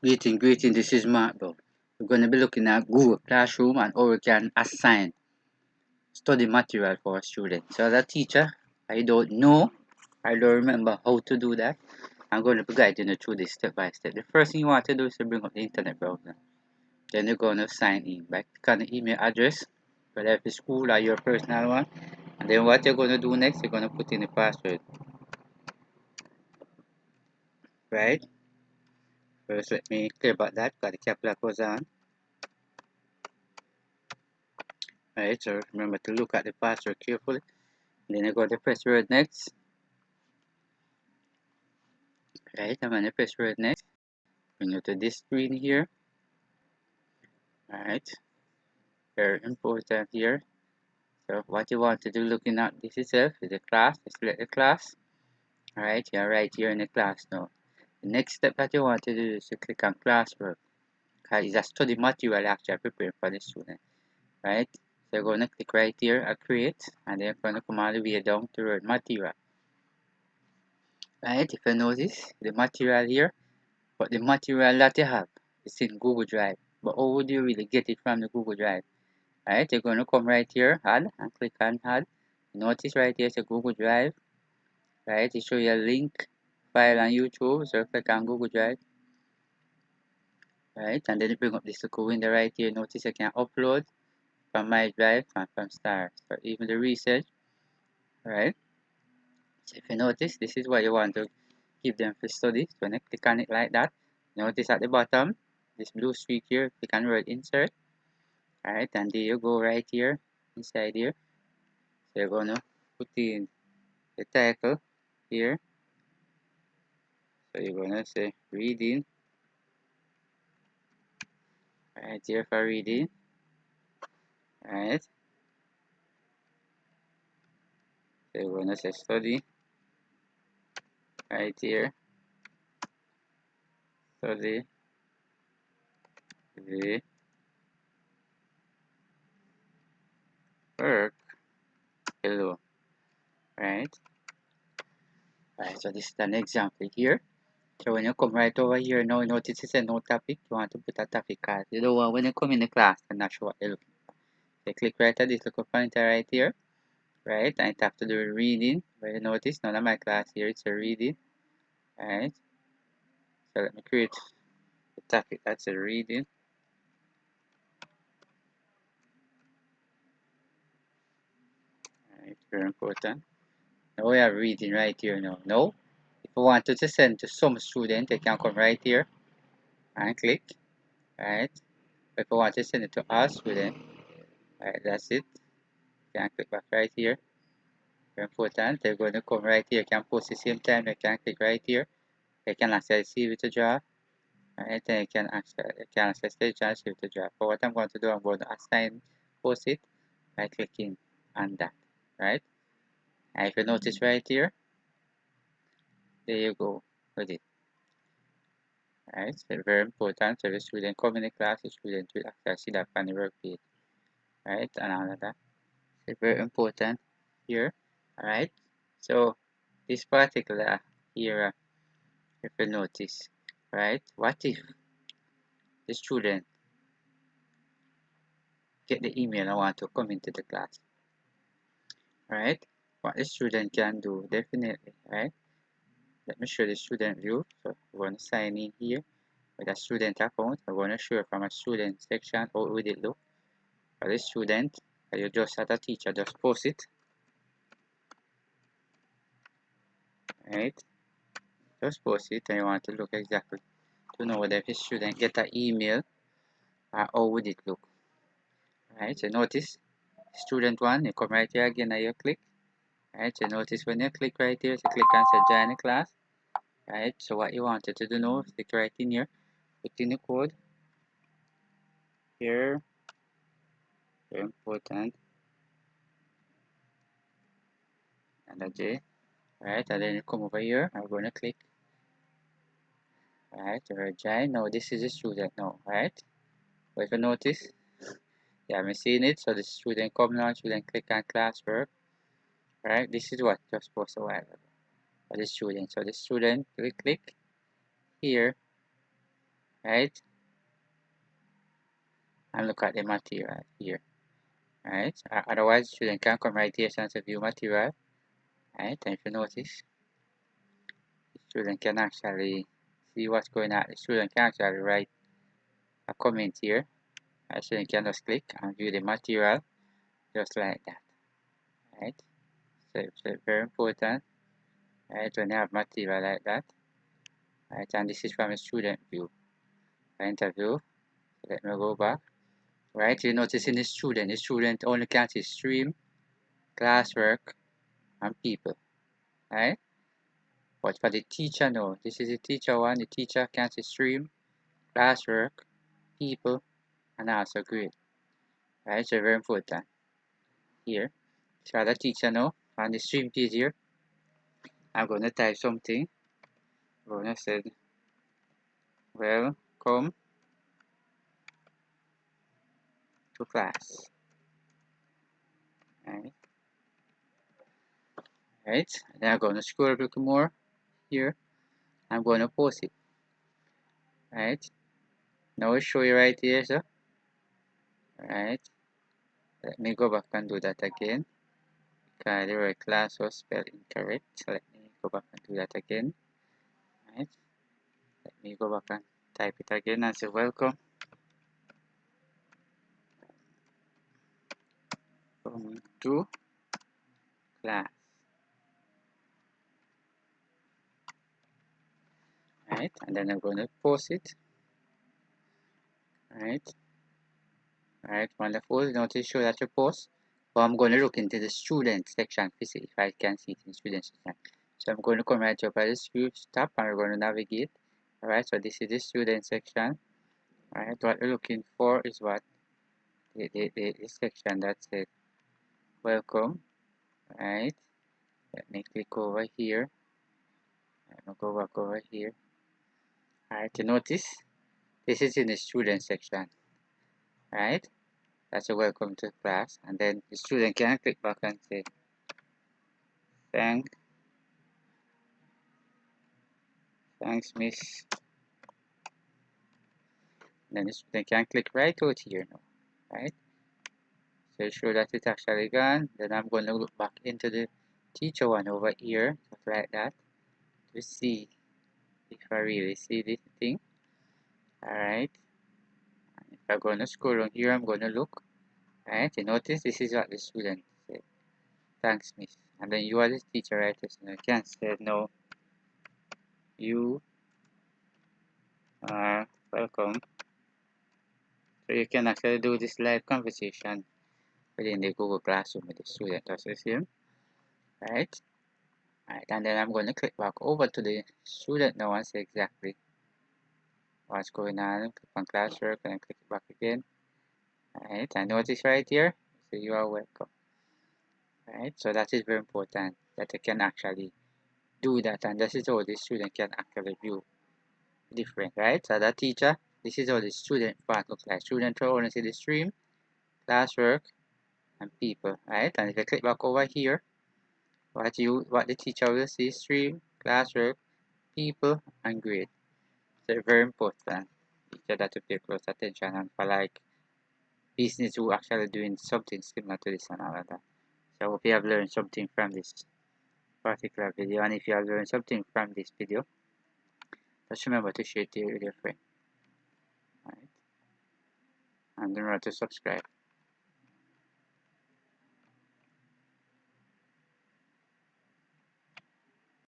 Greeting, this is Mark, bro. We're going to be looking at Google Classroom and how we can assign study material for a student. So as a teacher, I don't remember how to do that. I'm going to be guiding you through this step by step. The first thing you want to do is to bring up the internet browser. Then you're going to sign in by clicking the email address, whether it's school or your personal one. And then what you're going to do next, you're going to put in the password, right? First, let me clear about that, got the cap lock was on. Right, so remember to look at the password carefully. Then you're going to press word next. Right, I'm going to press word next. Bring you to this screen here. Alright, very important here. So what you want to do looking at this itself is the class. Select the class. Alright, you're right here in the class now. The next step that you want to do is to click on classwork. Because it's a study material actually prepared for the student. Right, so you're going to click right here at create, and then you're going to come all the way down to word material. Right, if you notice the material here, but the material that you have is in Google Drive. But how would you really get it from the Google Drive? Alright, you're going to come right here, add, and click on add. Notice right here is a Google Drive. Right, it shows you a link file on YouTube, so click on Google Drive. Right, and then you bring up this little window right here. Notice you can upload from my drive and from Star. So even the research. Right, so if you notice, this is what you want to give them for study. So when you click on it like that, notice at the bottom, this blue streak here, click on word insert. Alright, and there you go right here, inside here. So you're gonna put in the title here. So you're gonna say reading. Right here for reading. Alright. So you're gonna say study. Right here. Study the work below. Right. Right, so this is an example here. So when you come right over here now, you notice it says no topic. You want to put a topic card. You don't want when you come in the class, I'm not sure what you're looking for. So click right at this little pointer right here. Right, and it have to do with reading. Where you notice none of my class here, it's a reading. Right. So let me create the topic that's a reading. Right, very important. Now we are reading right here now. Now, if you wanted to send to some student, they can come right here and click. Right. If you want to send it to our student, right, that's it. You can click back right here. Very important. They're going to come right here. You can post the same time. You can click right here. You can access see with the draft. Right, then you can access the chance with the draft. But what I'm going to do, I'm going to assign post it by clicking on that. Right. And if you notice right here, there you go with it. Right, so very important. So the student come in the class, the student will actually see that on the work page. Right, and all of that. So very important here. Alright. So this particular here, if you notice, right? What if the student get the email and want to come into the class? Right? What the student can do, definitely, right? Let me show the student view. So we're going to sign in here with a student account. We're going to show from a student section how would it look for the student. You just as a teacher just post it. Right? Just post it and you want to look exactly to know whether the student get an email or how would it look. Right? So notice student 1, you come right here again and you click. Right? So notice when you click right here, so click and say join the class. Right? So what you wanted to do now, click right in here, put in the code here, very important, and a J. Right? And then you come over here, I'm going to click. Right? Join. Now this is the student now. Right? But if you notice, you haven't seen it, so the student come now, student click on classwork. Right? This is what just post a while ago for the student. So the student will click here. right? And look at the material here, right? Otherwise, student can come right here and view material, right? And if you notice, the student can actually see what's going on. The student can actually write a comment here. The student can just click and view the material just like that, right? So it's very important, right? When you have material like that, right? And this is from a student view, interview. Let me go back, right? You notice in the student only can see stream, classwork, and people, right? But for the teacher, no. This is the teacher one. The teacher can see stream, classwork, people, and also grade, right? So very important here. So the teacher now on the stream page here, I'm going to type something. I'm going to say, welcome to class, right? Right. Then I'm going to scroll a bit more here. I'm going to post it, right? Now I'll show you right here, so, right? Let me go back and do that again. Because the word class was spelled incorrect. So let me go back and do that again, right? Let me go back and type it again and say welcome to class, right? And then I'm going to post it, right? Right, wonderful. Notice show that you post. So I'm going to look into the student section to see if I can see it in student section. So I'm going to come right up at the script tab and we're going to navigate. Alright, so this is the student section. Alright, what we're looking for is what the section that says welcome. Right, let me click over here. Let me go back over here. Alright, you notice this is in the student section. Right, that's a welcome to class, and then the student can click back and say thanks miss. Then the student can click right out here now, right? So show that it's actually gone. Then I'm going to look back into the teacher one over here, just like that, to see if I really see this thing. Alright, if I'm going to scroll on here, I'm going to look. Right, you notice this is what the student said. Thanks, miss. And then you are the teacher, right? So you can say no. You are welcome. So you can actually do this live conversation within the Google Classroom with the student. That's the same, right? Alright, and then I'm going to click back over to the student now and see exactly what's going on. Click on classwork and click back again. Alright, and notice right here, so you are welcome. Right, so that is very important that you can actually do that, and this is how the student can actually view different, right? So the teacher, this is how the student part looks like. Student will only see the stream, classwork, and people, right? And if you click back over here, what the teacher will see: stream, classwork, people, and grade. So very important feature that to pay close attention, and for like business who actually doing something similar to this and all of that. So I hope you have learned something from this particular video, and if you have learned something from this video, just remember to share it with your friend, right? And remember to subscribe.